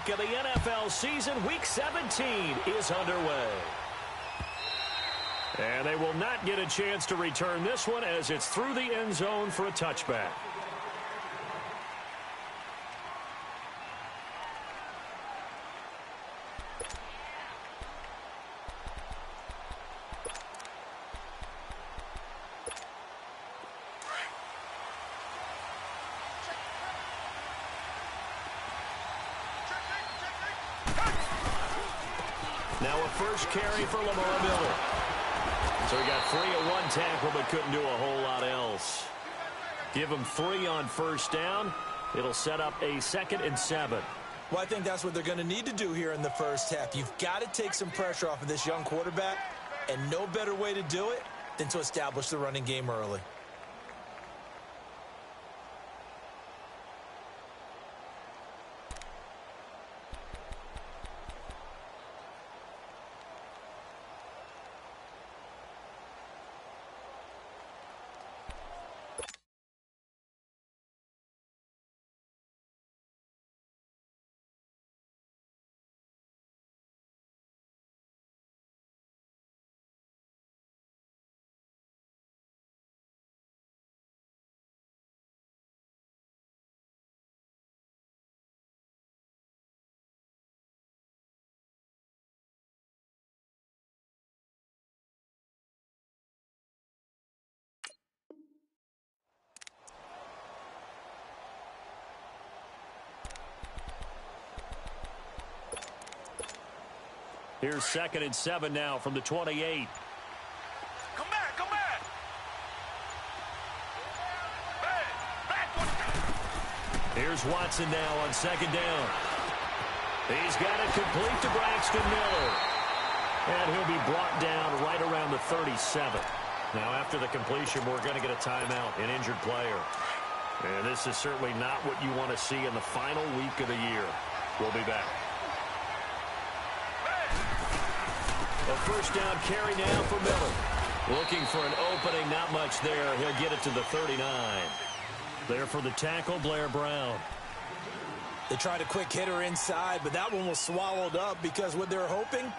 week of the NFL season. Week 17 is underway. And they will not get a chance to return this one as it's through the end zone for a touchback. Now a first carry for Lamar Miller. So he got 3 at one tackle, but couldn't do a whole lot else. Give him 3 on first down. It'll set up a 2nd and 7. Well, I think that's what they're going to need to do here in the first half. You've got to take some pressure off of this young quarterback, and no better way to do it than to establish the running game early. Here's 2nd and 7 now from the 28. Come back. Here's Watson now on 2nd down. He's got it complete to Braxton Miller. And he'll be brought down right around the 37. Now after the completion, we're going to get a timeout, an injured player. And this is certainly not what you want to see in the final week of the year. We'll be back. A first down carry now for Miller. Looking for an opening, not much there. He'll get it to the 39. There for the tackle, Blair Brown. They tried a quick hitter inside, but that one was swallowed up because what they're hoping,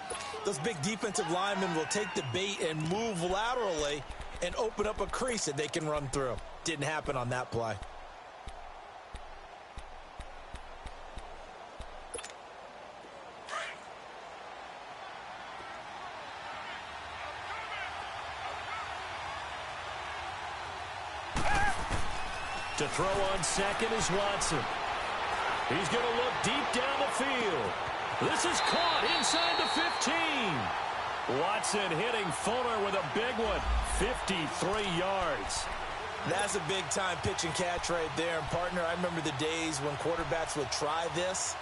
those big defensive linemen will take the bait and move laterally and open up a crease that they can run through. Didn't happen on that play. To throw on 2nd is Watson. He's going to look deep down the field. This is caught inside the 15. Watson hitting Fuller with a big one. 53 yards. That's a big-time pitch and catch right there. And, partner, I remember the days when quarterbacks would try this.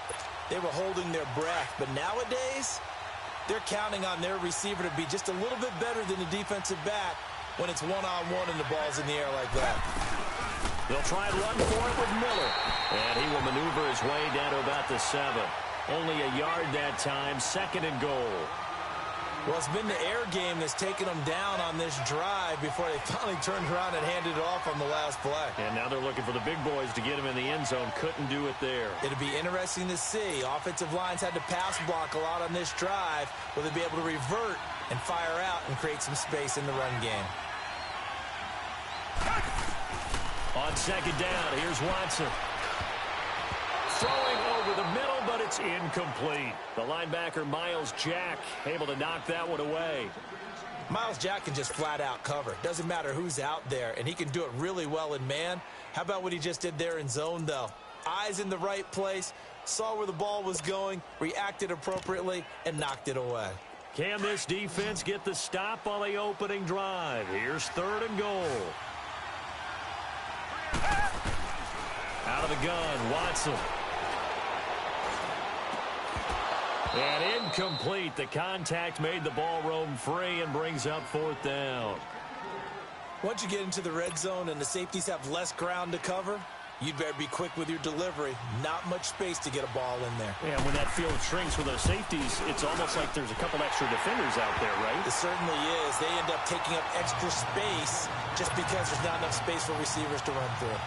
They were holding their breath. But nowadays, they're counting on their receiver to be just a little bit better than the defensive back when it's one-on-one and the ball's in the air like that. They'll try and run for it with Miller. And he will maneuver his way down to about the 7. Only a yard that time, 2nd and goal. Well, it's been the air game that's taken them down on this drive before they finally turned around and handed it off on the last play. And now they're looking for the big boys to get him in the end zone. Couldn't do it there. It'll be interesting to see. Offensive lines had to pass block a lot on this drive. Will they be able to revert and fire out and create some space in the run game? On 2nd down, here's Watson. Throwing over the middle, but it's incomplete. The linebacker, Miles Jack, able to knock that one away. Miles Jack can just flat out cover. Doesn't matter who's out there, and he can do it really well in man. How about what he just did there in zone, though? Eyes in the right place, saw where the ball was going, reacted appropriately, and knocked it away. Can this defense get the stop on the opening drive? Here's 3rd and goal. Out of the gun, Watson. And incomplete. The contact made the ball roam free and brings up 4th down. Once you get into the red zone and the safeties have less ground to cover, you'd better be quick with your delivery. Not much space to get a ball in there. Yeah, when that field shrinks with those safeties, it's almost like there's a couple extra defenders out there, right? It certainly is. They end up taking up extra space just because there's not enough space for receivers to run through.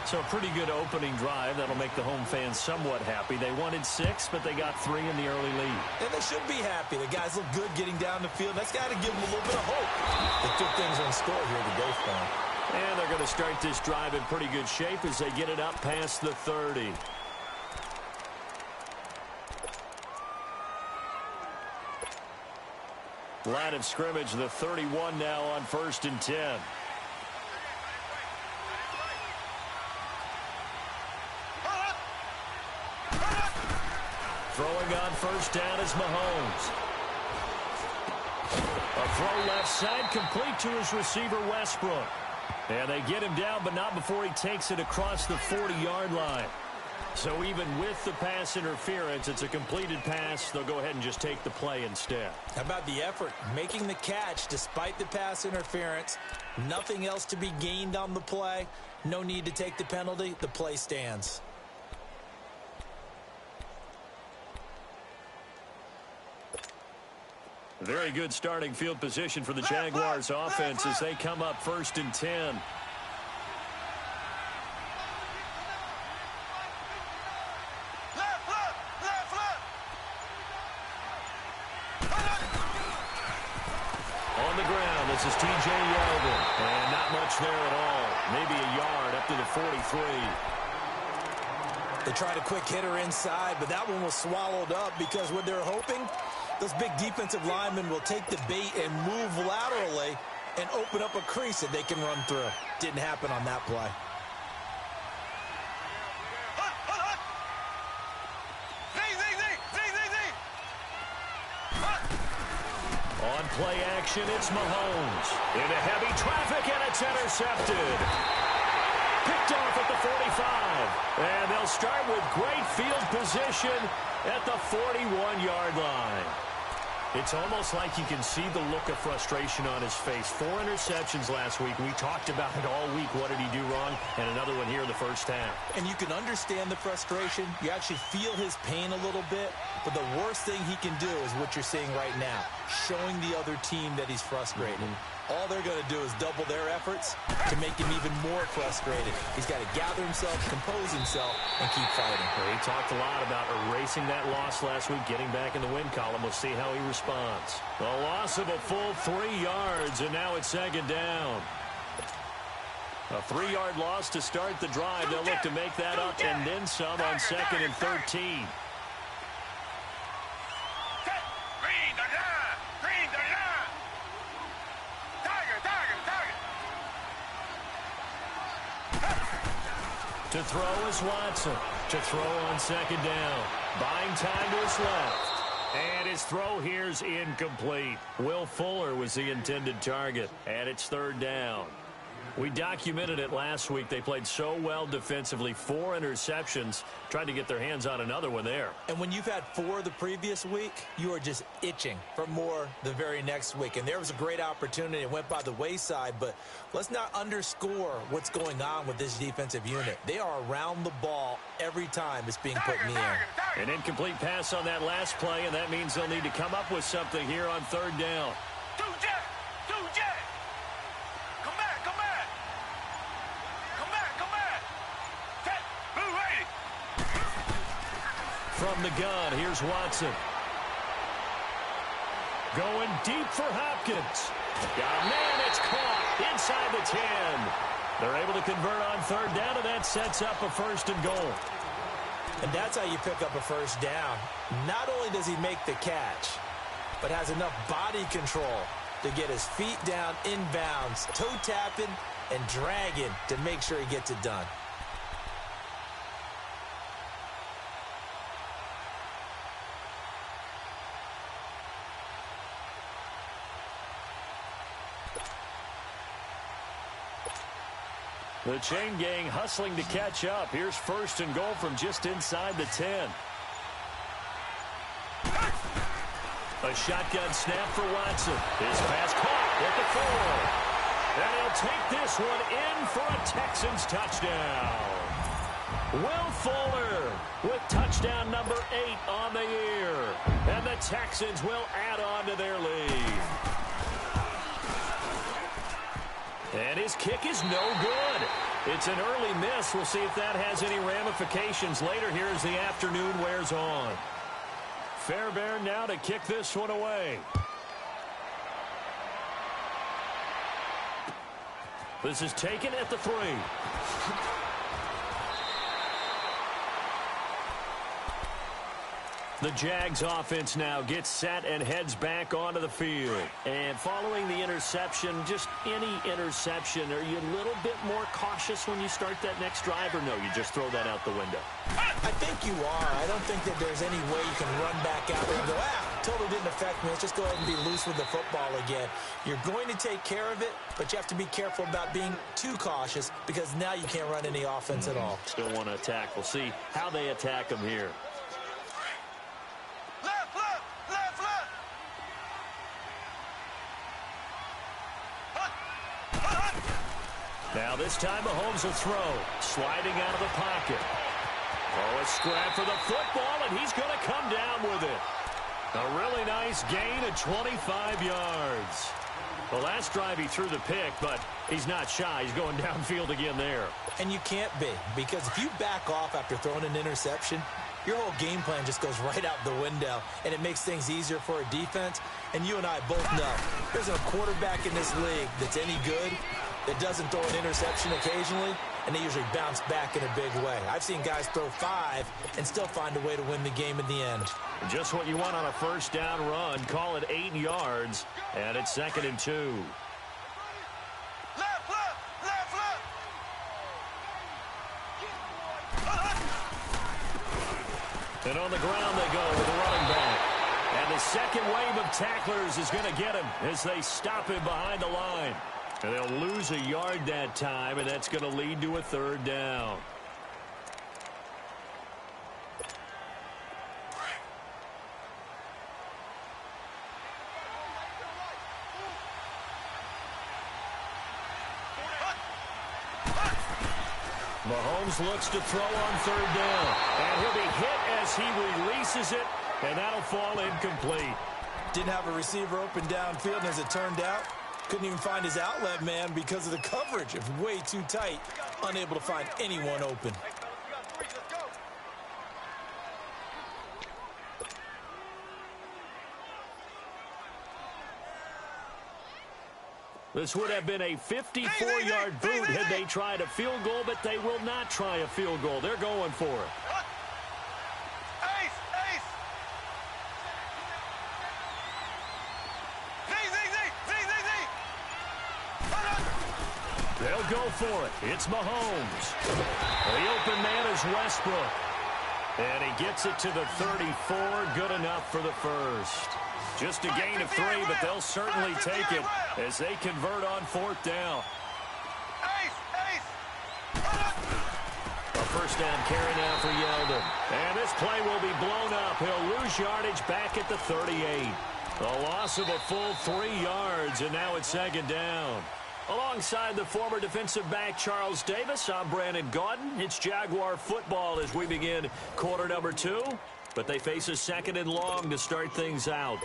So a pretty good opening drive. That'll make the home fans somewhat happy. They wanted 6, but they got 3 in the early lead. And they should be happy. The guys look good getting down the field. That's got to give them a little bit of hope. They took things on score here today for them. And they're going to start this drive in pretty good shape as they get it up past the 30. Line of scrimmage, the 31 now on 1st and 10. Throwing on 1st down is Mahomes. A throw left side, complete to his receiver, Westbrook. And they get him down, but not before he takes it across the 40-yard line. So even with the pass interference, it's a completed pass. They'll go ahead and just take the play instead. How about the effort? Making the catch despite the pass interference. Nothing else to be gained on the play. No need to take the penalty. The play stands. Very good starting field position for the Jaguars offense as they come up 1st and 10. On the ground, this is T.J. Yeldon. And not much there at all. Maybe a yard up to the 43. They tried a quick hitter inside, but that one was swallowed up because what they're hoping, those big defensive linemen will take the bait and move laterally and open up a crease that they can run through. Didn't happen on that play. On play action, it's Mahomes. Into heavy traffic, and it's intercepted. Picked off at the 45. And they'll start with great field position at the 41-yard line. It's almost like you can see the look of frustration on his face. 4 interceptions last week. We talked about it all week. What did he do wrong? And another one here in the first half. And you can understand the frustration. You actually feel his pain a little bit. But the worst thing he can do is what you're seeing right now, showing the other team that he's frustrated. All they're going to do is double their efforts to make him even more frustrated. He's got to gather himself, compose himself, and keep fighting. He talked a lot about erasing that loss last week, getting back in the win column. We'll see how he responds. A loss of a full 3 yards, and now it's 2nd down. A 3-yard loss to start the drive. They'll look to make that up and then some on 2nd and 13. To throw is Watson. To throw on 2nd down. Buying time to his left. And his throw here's incomplete. Will Fuller was the intended target. And it's 3rd down. We documented it last week. They played so well defensively. 4 interceptions. Tried to get their hands on another one there. And when you've had 4 the previous week, you are just itching for more the very next week. And there was a great opportunity. It went by the wayside. But let's not underscore what's going on with this defensive unit. They are around the ball every time it's being put in the air. An incomplete pass on that last play, and that means they'll need to come up with something here on 3rd down. From the gun, here's Watson. Going deep for Hopkins. Man, it's caught inside the 10. They're able to convert on 3rd down, and that sets up a 1st and goal. And that's how you pick up a 1st down. Not only does he make the catch, but has enough body control to get his feet down inbounds, toe tapping and dragging to make sure he gets it done. The chain gang hustling to catch up. Here's 1st and goal from just inside the 10. A shotgun snap for Watson. His pass caught at the 4. And he'll take this one in for a Texans touchdown. Will Fuller with touchdown number 8 on the year. And the Texans will add on to their lead. And his kick is no good. It's an early miss. We'll see if that has any ramifications later here as the afternoon wears on. Fairbairn now to kick this one away. This is taken at the 3. The Jags offense now gets set and heads back onto the field. And following the interception, just any interception, are you a little bit more cautious when you start that next drive, or no, you just throw that out the window? I think you are. I don't think that there's any way you can run back out there and go, totally didn't affect me. Let's just go ahead and be loose with the football again. You're going to take care of it, but you have to be careful about being too cautious because now you can't run any offense at all. Still want to attack. We'll see how they attack them here. Now this time Mahomes will throw. Sliding out of the pocket. Oh, a scrap for the football, and he's going to come down with it. A really nice gain of 25 yards. The last drive he threw the pick, but he's not shy. He's going downfield again there. And you can't be, because if you back off after throwing an interception, your whole game plan just goes right out the window, and it makes things easier for a defense. And you and I both know there's no quarterback in this league that's any good that doesn't throw an interception occasionally, and they usually bounce back in a big way. I've seen guys throw 5 and still find a way to win the game in the end. Just what you want on a first down run. Call it 8 yards, and it's 2nd and 2. And on the ground they go with the running back. And the second wave of tacklers is going to get him as they stop him behind the line. And they'll lose a yard that time, and that's going to lead to a 3rd down. Mahomes looks to throw on 3rd down. And he'll be hit as he releases it, and that'll fall incomplete. Didn't have a receiver open downfield, and as it turned out, couldn't even find his outlet man because of the coverage. It was way too tight, unable to find anyone open. This would have been a 54-yard boot had they tried a field goal, but they will not try a field goal. They're going for it. They'll go for it. It's Mahomes. The open man is Westbrook. And he gets it to the 34. Good enough for the first. Just a gain of 3, but they'll certainly take it as they convert on 4th down. A first down carry now for Yeldon. And this play will be blown up. He'll lose yardage back at the 38. A loss of a full 3 yards, and now it's 2nd down. Alongside the former defensive back Charles Davis, I'm Brandon Gaudin. It's Jaguar football as we begin quarter number 2. But they face a 2nd and long to start things out.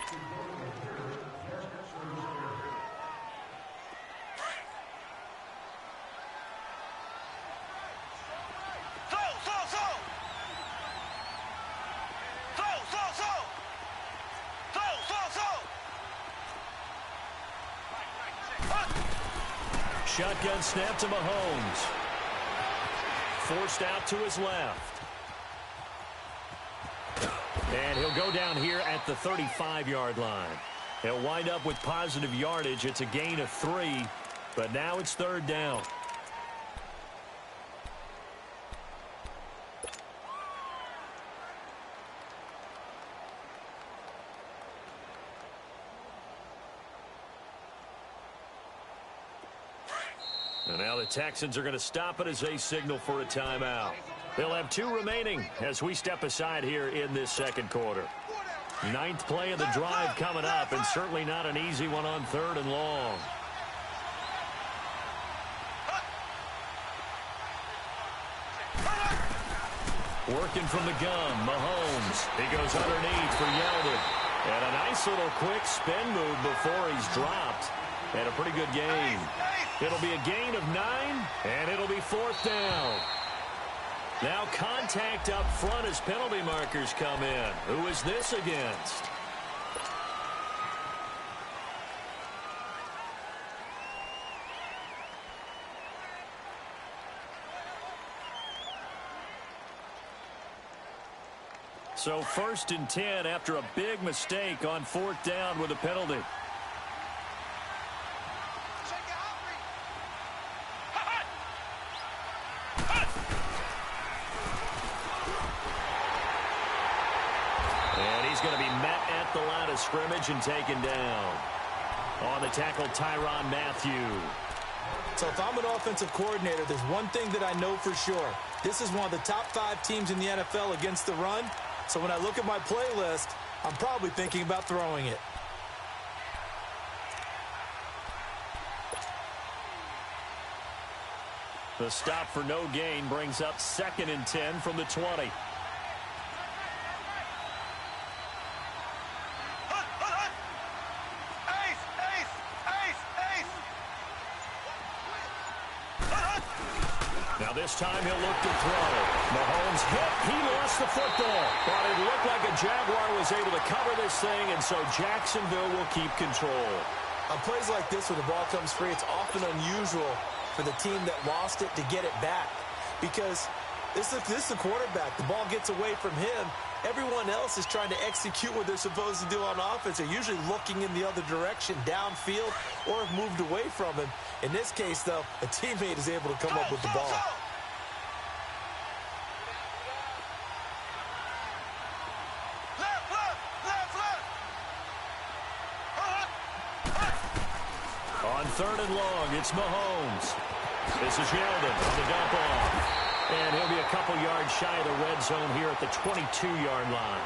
Shotgun snap to Mahomes. Forced out to his left. And he'll go down here at the 35-yard line. He'll wind up with positive yardage. It's a gain of 3, but now it's 3rd down. And now the Texans are going to stop it as they signal for a timeout. They'll have 2 remaining as we step aside here in this 2nd quarter. 9th play of the drive coming up, and certainly not an easy one on 3rd and long. Working from the gun, Mahomes. He goes underneath for Yeldon. And a nice little quick spin move before he's dropped. And a pretty good game. It'll be a gain of 9, and it'll be 4th down. Now contact up front as penalty markers come in. Who is this against? So 1st and 10 after a big mistake on 4th down with a penalty. And he's going to be met at the line of scrimmage and taken down. On the tackle, Tyrann Mathieu. So if I'm an offensive coordinator, there's one thing that I know for sure. This is one of the top 5 teams in the NFL against the run. So when I look at my playlist, I'm probably thinking about throwing it. The stop for no gain brings up 2nd and 10 from the 20. Now this time he'll look to throw. Mahomes hit. He lost the football. But it looked like a Jaguar was able to cover this thing, and so Jacksonville will keep control. On plays like this where the ball comes free, it's often unusual for the team that lost it to get it back. Because this is the quarterback. The ball gets away from him. Everyone else is trying to execute what they're supposed to do on offense. They're usually looking in the other direction, downfield, or have moved away from him. In this case, though, a teammate is able to come up with the ball. On 3rd and long, it's Mahomes. This is Yeldon on the dump off. And he'll be a couple yards shy of the red zone here at the 22-yard line.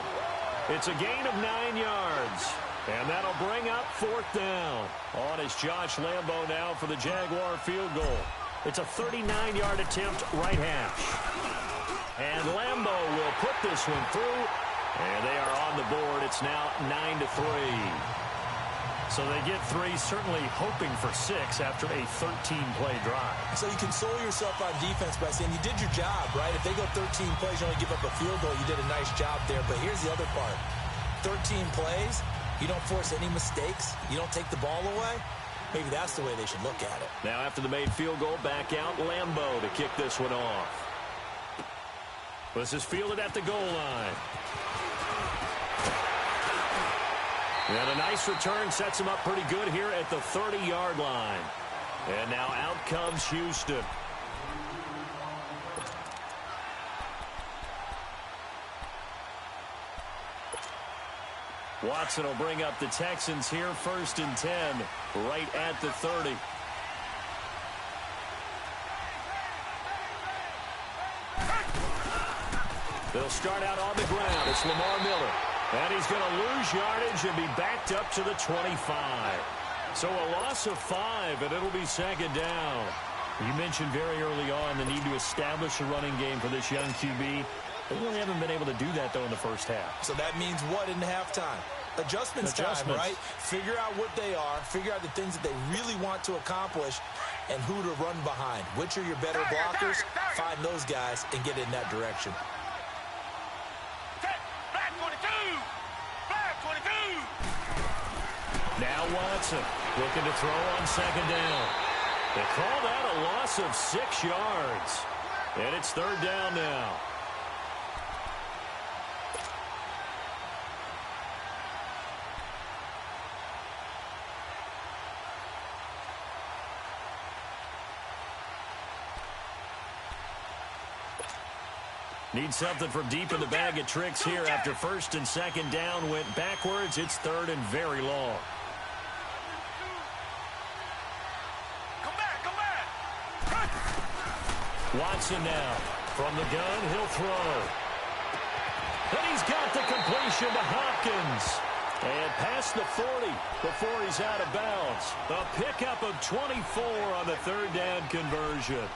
It's a gain of 9 yards. And that'll bring up 4th down. On is Josh Lambo now for the Jaguar field goal. It's a 39-yard attempt, right hash. And Lambo will put this one through. And they are on the board. It's now 9-3. So they get 3, certainly hoping for 6 after a 13-play drive. So you console yourself on defense by saying you did your job, right? If they go 13 plays, you only give up a field goal, you did a nice job there. But here's the other part. 13 plays, you don't force any mistakes, you don't take the ball away. Maybe that's the way they should look at it. Now after the made field goal, back out Lambo to kick this one off. This is fielded at the goal line. And a nice return sets him up pretty good here at the 30-yard line. And now out comes Houston. Watson will bring up the Texans here, 1st and 10, right at the 30. They'll start out on the ground. It's Lamar Miller. And he's going to lose yardage and be backed up to the 25. So a loss of 5, and it'll be 2nd down. You mentioned very early on the need to establish a running game for this young QB. They really haven't been able to do that, though, in the first half. So that means what in halftime? Adjustments time, right? Figure out what they are, figure out the things that they really want to accomplish, and who to run behind. Which are your better blockers? Find those guys and get in that direction. Now Watson looking to throw on 2nd down. They call that a loss of 6 yards. And it's 3rd down now. Need something from deep in the bag of tricks here after 1st and 2nd down went backwards. It's 3rd and very long. Watson now from the gun. He'll throw. And he's got the completion to Hopkins. And past the 40 before he's out of bounds. A pickup of 24 on the 3rd down conversion.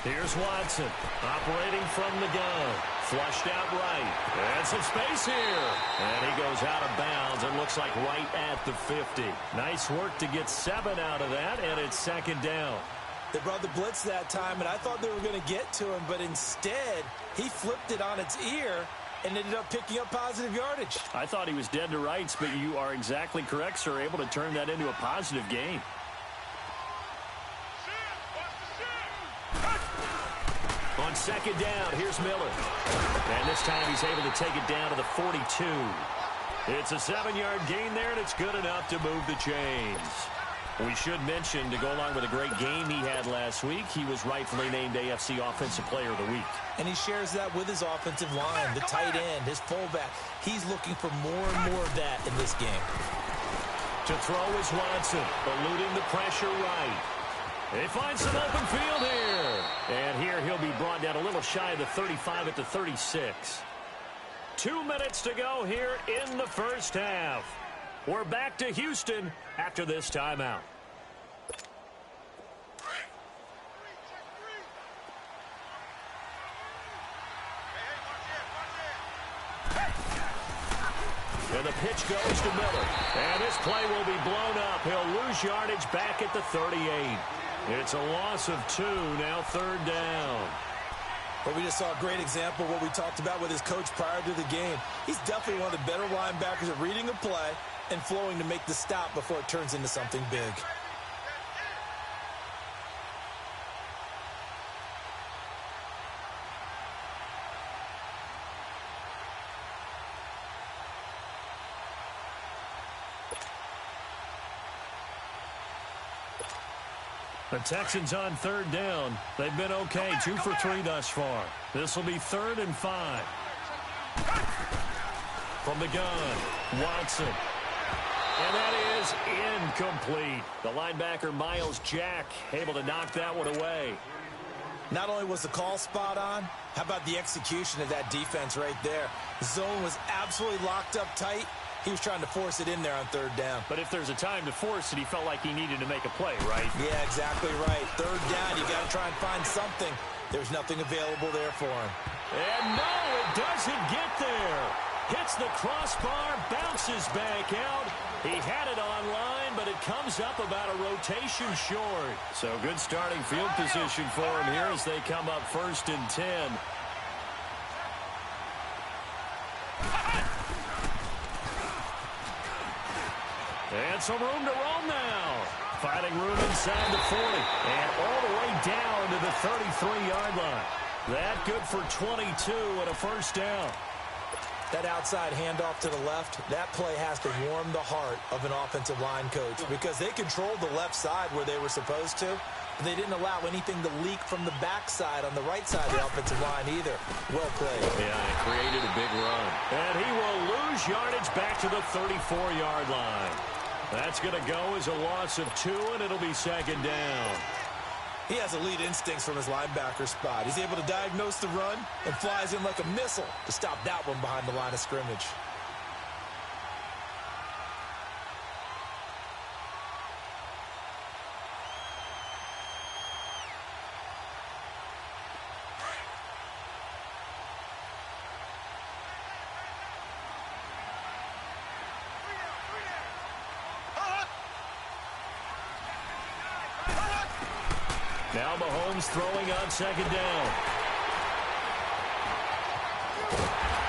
Here's Watson, operating from the gun. Flushed out right. And some space here. And he goes out of bounds and looks like right at the 50. Nice work to get 7 out of that, and it's second down. They brought the blitz that time, and I thought they were going to get to him, but instead, he flipped it on its ear and ended up picking up positive yardage. I thought he was dead to rights, but you are exactly correct, sir. Able to turn that into a positive gain. On second down, here's Miller. And this time he's able to take it down to the 42. It's a 7-yard gain there, and it's good enough to move the chains. We should mention, to go along with a great game he had last week, he was rightfully named AFC Offensive Player of the Week. And he shares that with his offensive line, the tight end, his fullback. He's looking for more and more of that in this game. To throw is Watson, eluding the pressure right. They find some open field here. And here he'll be brought down a little shy of the 35 at the 36. 2 minutes to go here in the first half. We're back to Houston after this timeout. And the pitch goes to Miller. And this play will be blown up. He'll lose yardage back at the 38. It's a loss of 2, now third down. But we just saw a great example of what we talked about with his coach prior to the game. He's definitely one of the better linebackers at reading a play and flowing to make the stop before it turns into something big. The Texans on third down. They've been okay, 2 for 3 thus far. This will be 3rd and 5. From the gun, Watson. And that is incomplete. The linebacker, Miles Jack, able to knock that one away. Not only was the call spot on, how about the execution of that defense right there? The zone was absolutely locked up tight. He was trying to force it in there on third down. But if there's a time to force it, he felt like he needed to make a play, right? Yeah, exactly right. Third down, you got to try and find something. There's nothing available there for him. And no, it doesn't get there. Hits the crossbar, bounces back out. He had it online, but it comes up about a rotation short. So good starting field position for him here as they come up 1st and 10. And some room to roam now. Finding room inside the 40. And all the way down to the 33-yard line. That good for 22 and a first down. That outside handoff to the left, that play has to warm the heart of an offensive line coach because they controlled the left side where they were supposed to, but they didn't allow anything to leak from the backside on the right side of the offensive line either. Well played. Yeah, it created a big run. And he will lose yardage back to the 34-yard line. That's going to go as a loss of 2, and it'll be second down. He has elite instincts from his linebacker spot. He's able to diagnose the run and flies in like a missile to stop that one behind the line of scrimmage. Now Mahomes throwing on second down.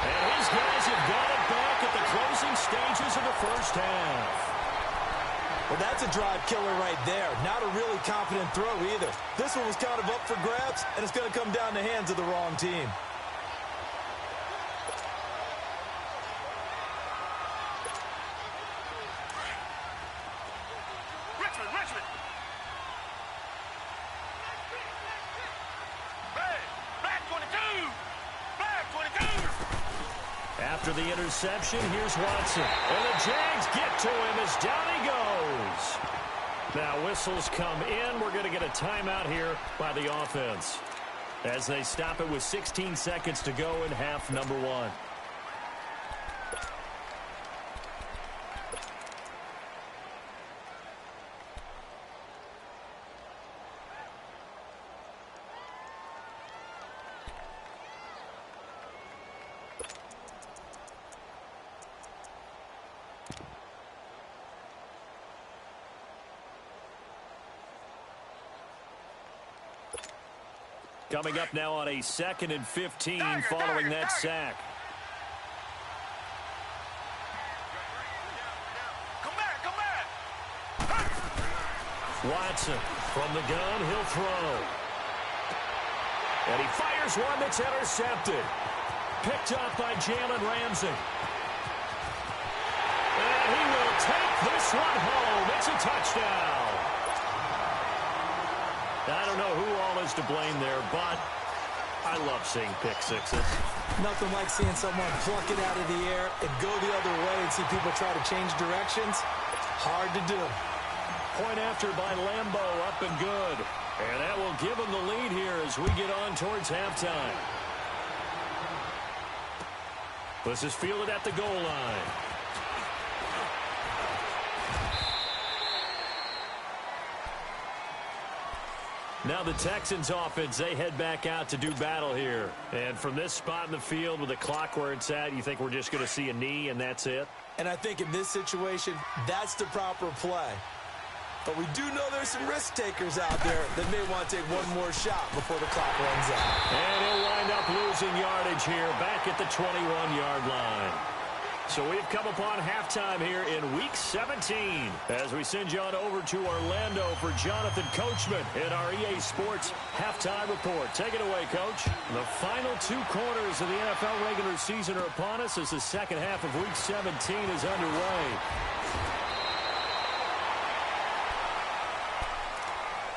And his guys have got it back at the closing stages of the first half. Well, that's a drive killer right there. Not a really confident throw either. This one was kind of up for grabs, and it's going to come down the hands of the wrong team. After the interception, here's Watson. And the Jags get to him as down he goes. Now whistles come in. We're going to get a timeout here by the offense as they stop it with 16 seconds to go in half number 1. Coming up now on a 2nd and 15 following that sack. Watson from the gun, he'll throw. And he fires one that's intercepted. Picked up by Jalen Ramsey. And he will take this one home. It's a touchdown. I don't know who all is to blame there, but I love seeing pick sixes. Nothing like seeing someone pluck it out of the air and go the other way and see people try to change directions. Hard to do. Point after by Lambo, up and good. And that will give him the lead here as we get on towards halftime. This is fielded at the goal line. Now the Texans offense, they head back out to do battle here. And from this spot in the field with the clock where it's at, you think we're just going to see a knee and that's it? And I think in this situation, that's the proper play. But we do know there's some risk takers out there that may want to take one more shot before the clock runs out. And he'll wind up losing yardage here back at the 21-yard line. So we've come upon halftime here in Week 17 as we send you on over to Orlando for Jonathan Coachman in our EA Sports Halftime Report. Take it away, Coach. The final 2 quarters of the NFL regular season are upon us as the second half of Week 17 is underway.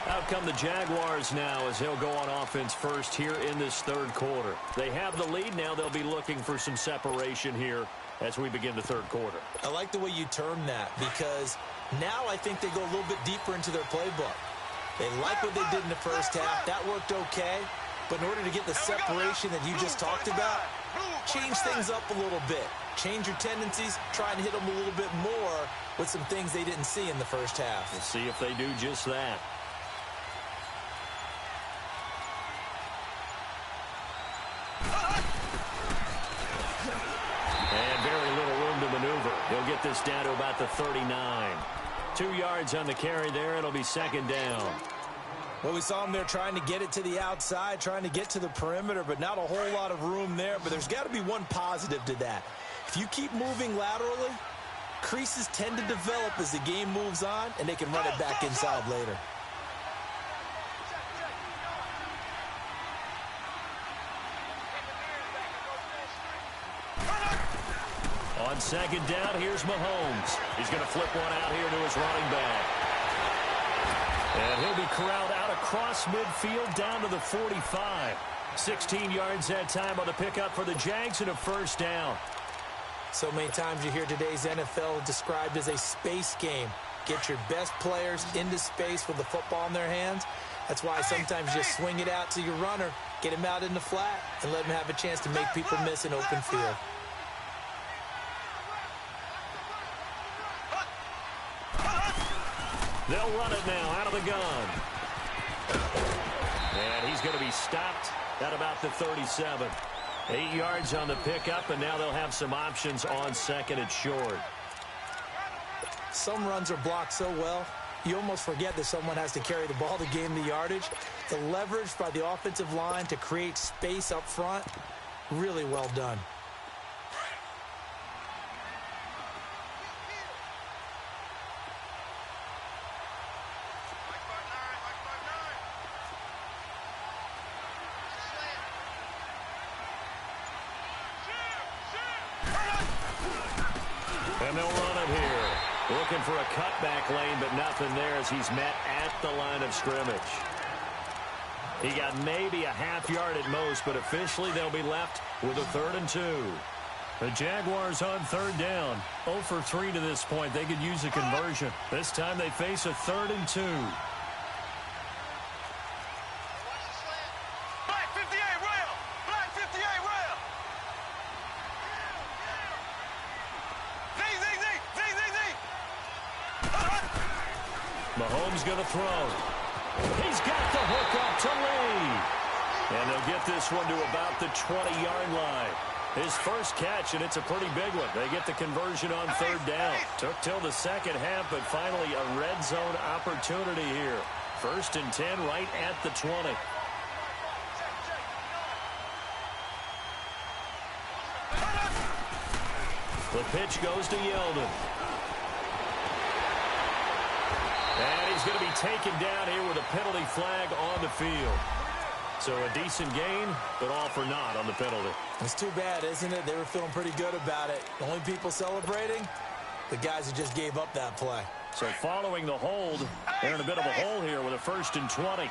Out come the Jaguars now as they'll go on offense first here in this third quarter. They have the lead now. They'll be looking for some separation here as we begin the third quarter. I like the way you term that because now I think they go a little bit deeper into their playbook. They like what they did in the first half. That worked okay. But in order to get the separation that you just talked about, change things up a little bit. Change your tendencies. Try and hit them a little bit more with some things they didn't see in the first half. We'll see if they do just that. And very little room to maneuver. He'll get this down to about the 39. 2 yards on the carry there. It'll be second down. Well, we saw him there trying to get it to the outside, trying to get to the perimeter, but not a whole lot of room there. But there's got to be one positive to that. If you keep moving laterally, creases tend to develop as the game moves on, and they can run it back inside later. On second down, here's Mahomes. He's going to flip one out here to his running back. And he'll be corralled out across midfield down to the 45. 16 yards that time on the pickup for the Jags and a first down. So many times you hear today's NFL described as a space game. Get your best players into space with the football in their hands. That's why sometimes you just swing it out to your runner, get him out in the flat, and let him have a chance to make people miss an open field. They'll run it now out of the gun. And he's going to be stopped at about the 37. 8 yards on the pickup, and now they'll have some options on second and short. Some runs are blocked so well, you almost forget that someone has to carry the ball to gain the yardage. The leverage by the offensive line to create space up front, really well done. And they'll run it here. Looking for a cutback lane, but nothing there as he's met at the line of scrimmage. He got maybe a half yard at most, but officially they'll be left with a 3rd and 2. The Jaguars on third down. 0 for 3 to this point. They could use a conversion. This time they face a 3rd and 2. Black 58 rail! Black 58 rail! Mahomes going to throw. He's got the hook up to Lee. And they'll get this one to about the 20-yard line. His first catch, and it's a pretty big one. They get the conversion on third down. Took till the second half, but finally a red zone opportunity here. 1st and 10 right at the 20. The pitch goes to Yeldon. And he's going to be taken down here with a penalty flag on the field. So a decent gain, but all for naught on the penalty. It's too bad, isn't it? They were feeling pretty good about it. The only people celebrating, the guys who just gave up that play. So following the hold, they're in a bit of a hole here with a 1st and 20.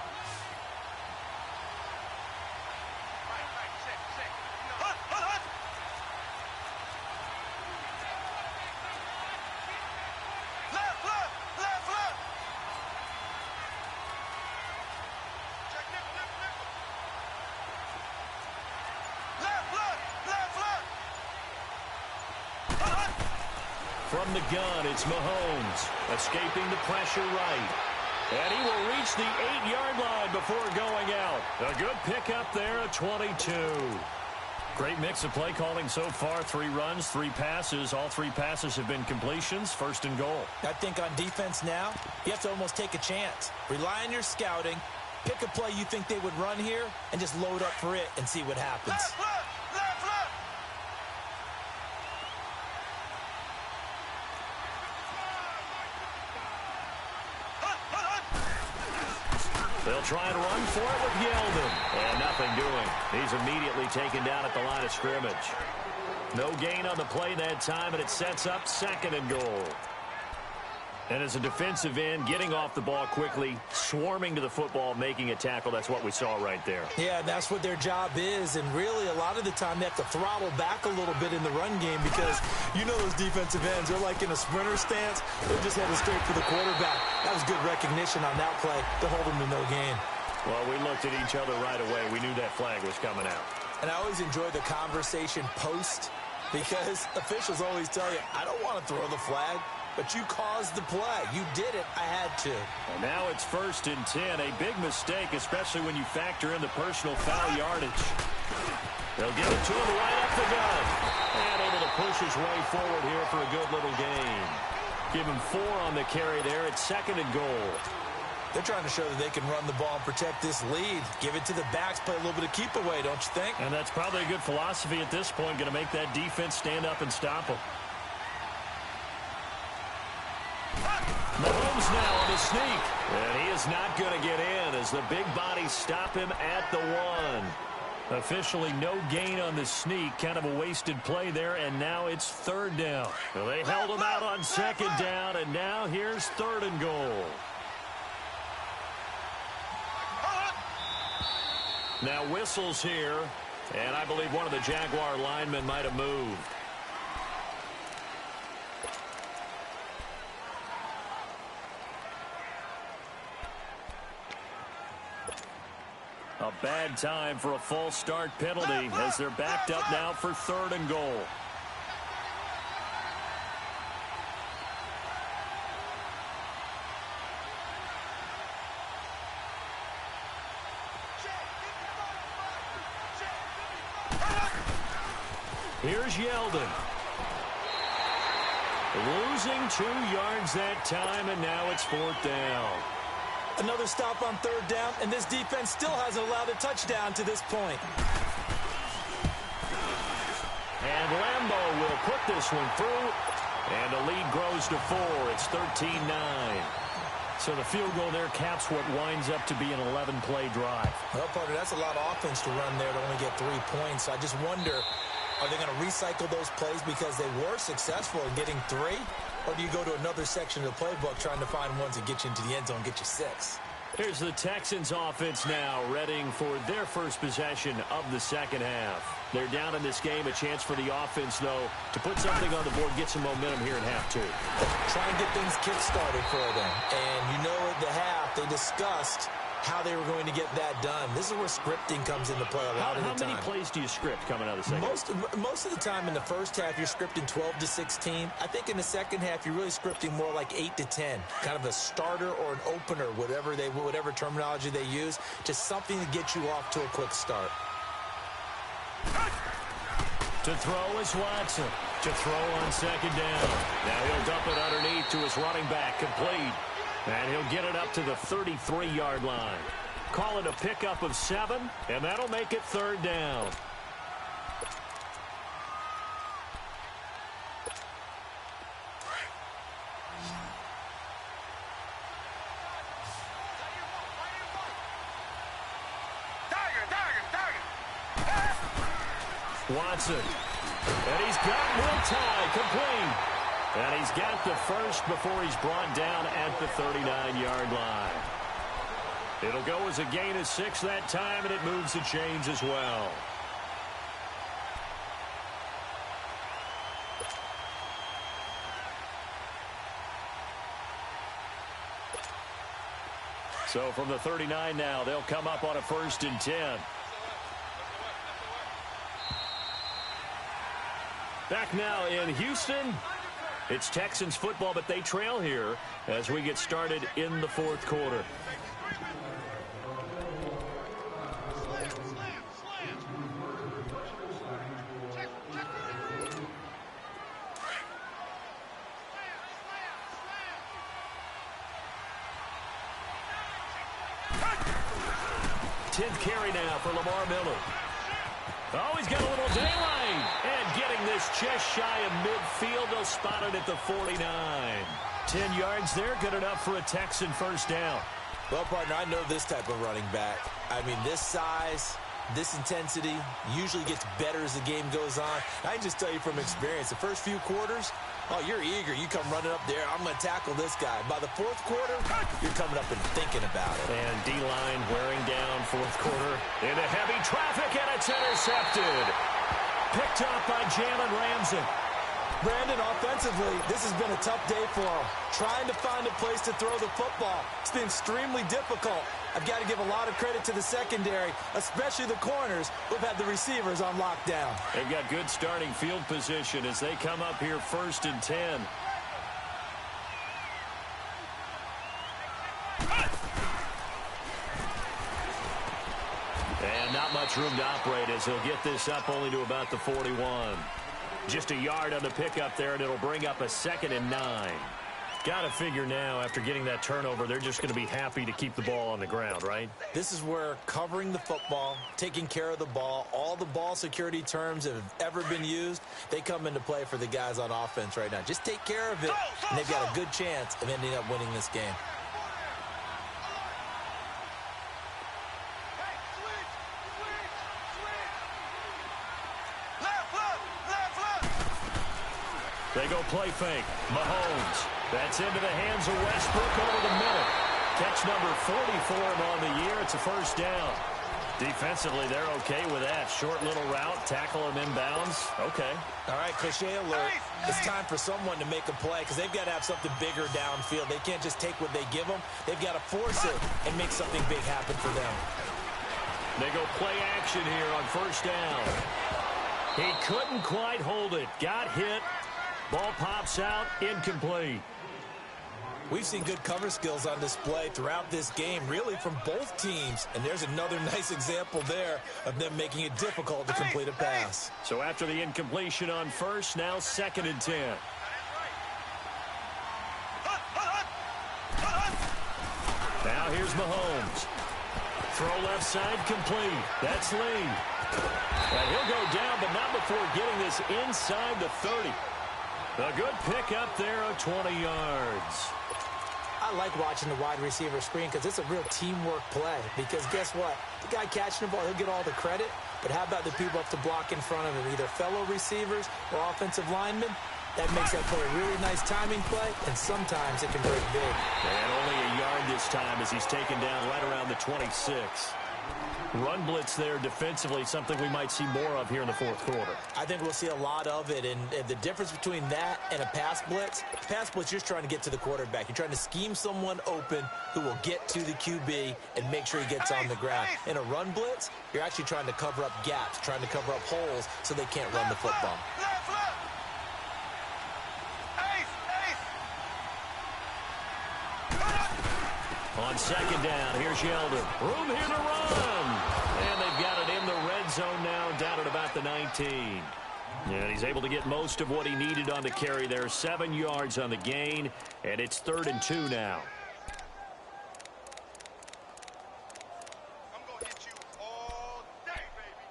From the gun, it's Mahomes, escaping the pressure right. And he will reach the 8-yard line before going out. A good pickup there at 22. Great mix of play calling so far. 3 runs, 3 passes. All 3 passes have been completions. 1st and goal. I think on defense now, you have to almost take a chance. Rely on your scouting. Pick a play you think they would run here and just load up for it and see what happens. They'll try and run for it with Yeldon. And nothing doing. He's immediately taken down at the line of scrimmage. No gain on the play that time, and it sets up 2nd and goal. And as a defensive end, getting off the ball quickly, swarming to the football, making a tackle, that's what we saw right there. Yeah, that's what their job is, and really a lot of the time they have to throttle back a little bit in the run game because you know those defensive ends, they're like in a sprinter stance. They're just heading straight for the quarterback. That was good recognition on that play to hold them to no gain. Well, we looked at each other right away. We knew that flag was coming out. And I always enjoy the conversation post because officials always tell you, I don't want to throw the flag. But you caused the play. You did it. I had to. And now it's 1st and 10. A big mistake, especially when you factor in the personal foul yardage. They'll give it to him right up the gut. And able to push his way forward here for a good little gain. Give him 4 on the carry there. It's 2nd and goal. They're trying to show that they can run the ball and protect this lead. Give it to the backs, play a little bit of keep away, don't you think? And that's probably a good philosophy at this point. Going to make that defense stand up and stop them. Mahomes now on the sneak. And he is not going to get in as the big bodies stop him at the 1. Officially no gain on the sneak. Kind of a wasted play there, and now it's 3rd down. Well, they held him out on 2nd down, and now here's 3rd and goal. Now whistles here, and I believe one of the Jaguar linemen might have moved. A bad time for a false start penalty as they're backed up now for 3rd and goal. Here's Yeldon. Losing 2 yards that time, and now it's 4th down. Another stop on 3rd down, and this defense still hasn't allowed a touchdown to this point. And Lambeau will put this one through, and the lead grows to 4. It's 13-9. So the field goal there caps what winds up to be an 11-play drive. Well, partner, that's a lot of offense to run there to only get 3 points. So I just wonder, are they going to recycle those plays because they were successful in getting 3? Or do you go to another section of the playbook trying to find ones that get you into the end zone and get you 6? Here's the Texans offense now, readying for their first possession of the 2nd half. They're down in this game. A chance for the offense, though, to put something on the board, get some momentum here in half 2. Try and get things kick-started for them. And you know at the half, they discussed how they were going to get that done. This is where scripting comes into play a lot of the time. How many plays do you script coming out of the second? Most of the time in the first half, you're scripting 12 to 16. I think in the second half, you're really scripting more like 8 to 10. Kind of a starter or an opener, whatever terminology they use. Just something to get you off to a quick start. To throw is Watson. To throw on 2nd down. Now he'll dump it underneath to his running back. Complete. And he'll get it up to the 33-yard line. Call it a pickup of 7, and that'll make it 3rd down. Watson. And he's got one tie complete. And he's got the first before he's brought down at the 39-yard line. It'll go as a gain of 6 that time, and it moves the chains as well. So from the 39 now, they'll come up on a 1st and 10. Back now in Houston. It's Texans football, but they trail here as we get started in the 4th quarter. Carry now for Lamar Miller. Oh, he's got a little daylight. And getting this just shy of midfield. They'll spot it at the 49. 10 yards there, good enough for a Texan 1st down. Well, partner, I know this type of running back. I mean, this size, this intensity usually gets better as the game goes on. I can just tell you from experience, the first few quarters, oh, you're eager. You come running up there. I'm going to tackle this guy. By the 4th quarter, you're coming up and thinking about it. And D-line wearing down 4th quarter into heavy traffic, and it's intercepted. Picked up by Jalen Ramsey. Brandon, offensively, this has been a tough day for him. Trying to find a place to throw the football. It's been extremely difficult. I've got to give a lot of credit to the secondary, especially the corners who've had the receivers on lockdown. They've got good starting field position as they come up here 1st and 10. And not much room to operate as he'll get this up only to about the 41. Just a yard on the pickup there, and it'll bring up a 2nd and 9. Got to figure now, after getting that turnover, they're just going to be happy to keep the ball on the ground, right? This is where covering the football, taking care of the ball, all the ball security terms that have ever been used, they come into play for the guys on offense right now. Just take care of it, and they've got a good chance of ending up winning this game. They go play fake. Mahomes. That's into the hands of Westbrook over the middle. Catch number 40 for him on the year. It's a 1st down. Defensively, they're okay with that. Short little route, tackle him inbounds. Okay. All right, cliche alert. It's time for someone to make a play because they've got to have something bigger downfield. They can't just take what they give them. They've got to force it and make something big happen for them. They go play action here on 1st down. He couldn't quite hold it. Got hit. Ball pops out, incomplete. We've seen good cover skills on display throughout this game, really from both teams. And there's another nice example there of them making it difficult to complete a pass. So after the incompletion on 1st, now 2nd and 10. Now here's Mahomes. Throw left side complete. That's Lee. And he'll go down, but not before getting this inside the 30. A good pickup there of 20 yards. I like watching the wide receiver screen because it's a real teamwork play. Because guess what? The guy catching the ball, he'll get all the credit. But how about the people up to block in front of him, either fellow receivers or offensive linemen? That makes that play a really nice timing play, and sometimes it can break big. And only a yard this time as he's taken down right around the 26. Run blitz there defensively, something we might see more of here in the 4th quarter. I think we'll see a lot of it, and the difference between that and a pass blitz, you're just trying to get to the quarterback. You're trying to scheme someone open who will get to the QB and make sure he gets on the ground. In a run blitz, you're actually trying to cover up gaps, trying to cover up holes so they can't run the football. On 2nd down, here's Yeldon. Room here to run. And they've got it in the red zone now, down at about the 19. And he's able to get most of what he needed on the carry there. 7 yards on the gain, and it's 3rd and 2 now. I'm going to hit you all day, baby.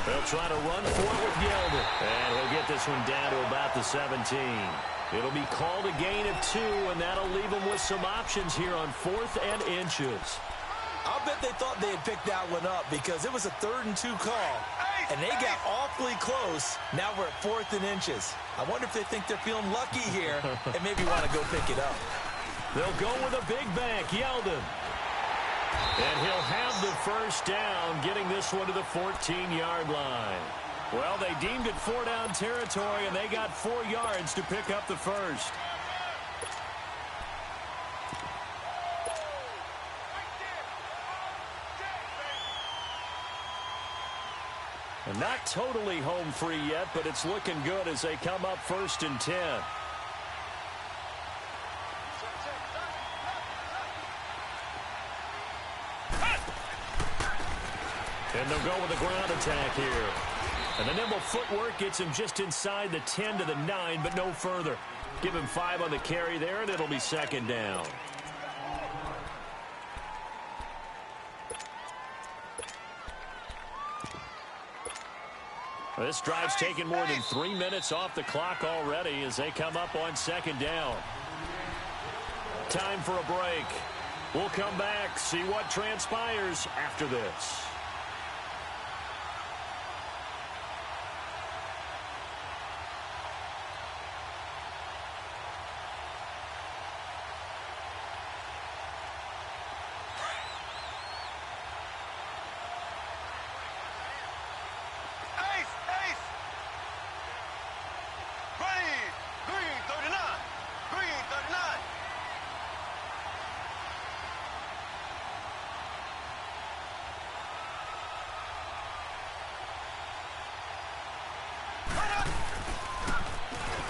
They'll try to run for it with Yeldon. And he'll get this one down to about the 17. It'll be called a gain of 2, and that'll leave them with some options here on 4th and inches. I'll bet they thought they had picked that one up because it was a 3rd and 2 call, and they got awfully close. Now we're at 4th and inches. I wonder if they think they're feeling lucky here and maybe want to go pick it up. They'll go with a big back, Yeldon. And he'll have the first down, getting this one to the 14-yard line. Well, they deemed it 4-down territory, and they got 4 yards to pick up the first. And not totally home free yet, but it's looking good as they come up 1st and 10. And they'll go with a ground attack here. And the nimble footwork gets him just inside the 10 to the 9, but no further. Give him 5 on the carry there, and it'll be 2nd down. This drive's taken more than 3 minutes off the clock already as they come up on 2nd down. Time for a break. We'll come back, see what transpires after this.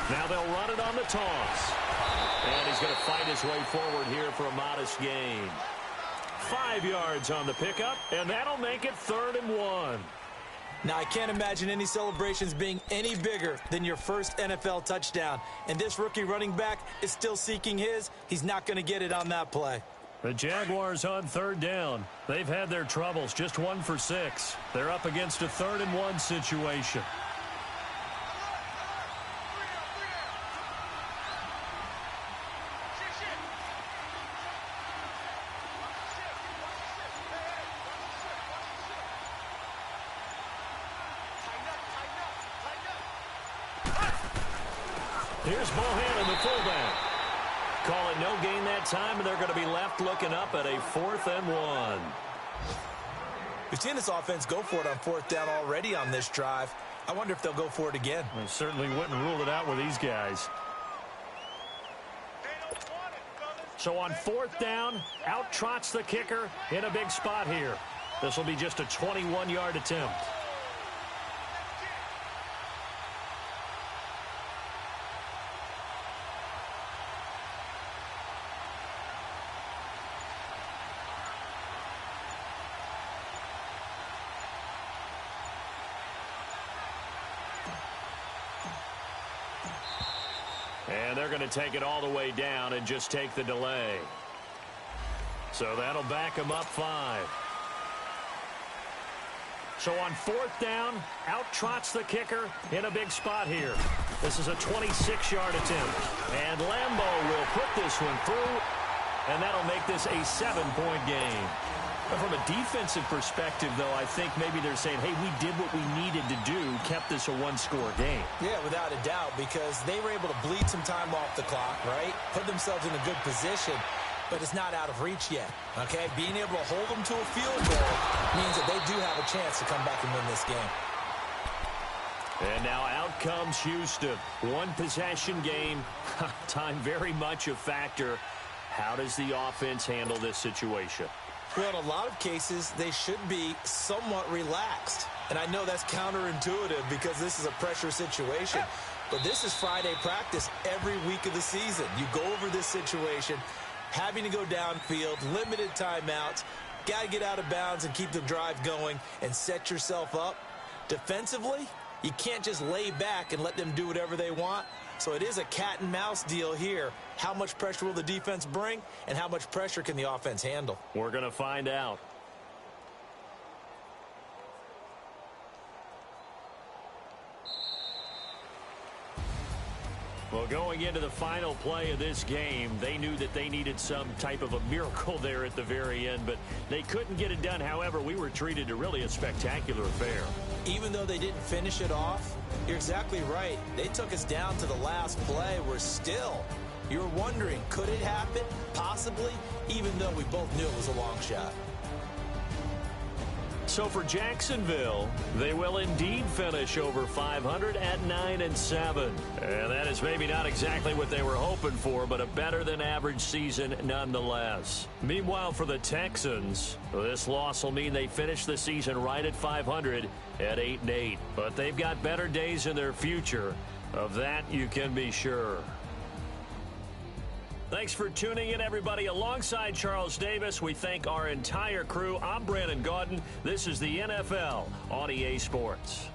Now they'll run it on the toss. And he's going to fight his way forward here for a modest gain. 5 yards on the pickup, and that'll make it 3rd and 1. Now, I can't imagine any celebrations being any bigger than your first NFL touchdown. And this rookie running back is still seeking his. He's not going to get it on that play. The Jaguars on 3rd down. They've had their troubles, just 1 for 6. They're up against a 3rd and 1 situation. Here's Bohannon, the fullback. Call it no gain that time, and they're going to be left looking up at a 4th and 1. We've seen this offense go for it on 4th down already on this drive. I wonder if they'll go for it again. I certainly wouldn't rule it out with these guys. So on 4th down, out trots the kicker in a big spot here. This will be just a 21-yard attempt. And they're going to take it all the way down and just take the delay. So that'll back them up 5. So on 4th down, out trots the kicker in a big spot here. This is a 26-yard attempt. And Lambeau will put this one through, and that'll make this a 7-point game. But from a defensive perspective, though, I think maybe they're saying, hey, we did what we needed to do, kept this a 1-score game. Yeah, without a doubt, because they were able to bleed some time off the clock, right? Put themselves in a good position, but it's not out of reach yet, okay? Being able to hold them to a field goal means that they do have a chance to come back and win this game. And now out comes Houston. 1-possession game. Time very much a factor. How does the offense handle this situation? Well, in a lot of cases, they should be somewhat relaxed. And I know that's counterintuitive because this is a pressure situation. But this is Friday practice every week of the season. You go over this situation, having to go downfield, limited timeouts, got to get out of bounds and keep the drive going and set yourself up. Defensively, you can't just lay back and let them do whatever they want. So it is a cat and mouse deal here. How much pressure will the defense bring, and how much pressure can the offense handle? We're going to find out. We'll Going into the final play of this game, they knew that they needed some type of a miracle there at the very end, but they couldn't get it done. However, we were treated to really a spectacular affair. Even though they didn't finish it off, you're exactly right. They took us down to the last play. We're still, you're wondering, could it happen? Possibly, even though we both knew it was a long shot. So for Jacksonville, they will indeed finish over 500 at 9-7. And that is maybe not exactly what they were hoping for, but a better than average season nonetheless. Meanwhile, for the Texans, this loss will mean they finish the season right at 500 at 8-8. But they've got better days in their future. Of that, you can be sure. Thanks for tuning in, everybody. Alongside Charles Davis, we thank our entire crew. I'm Brandon Gaudin. This is the NFL on EA Sports.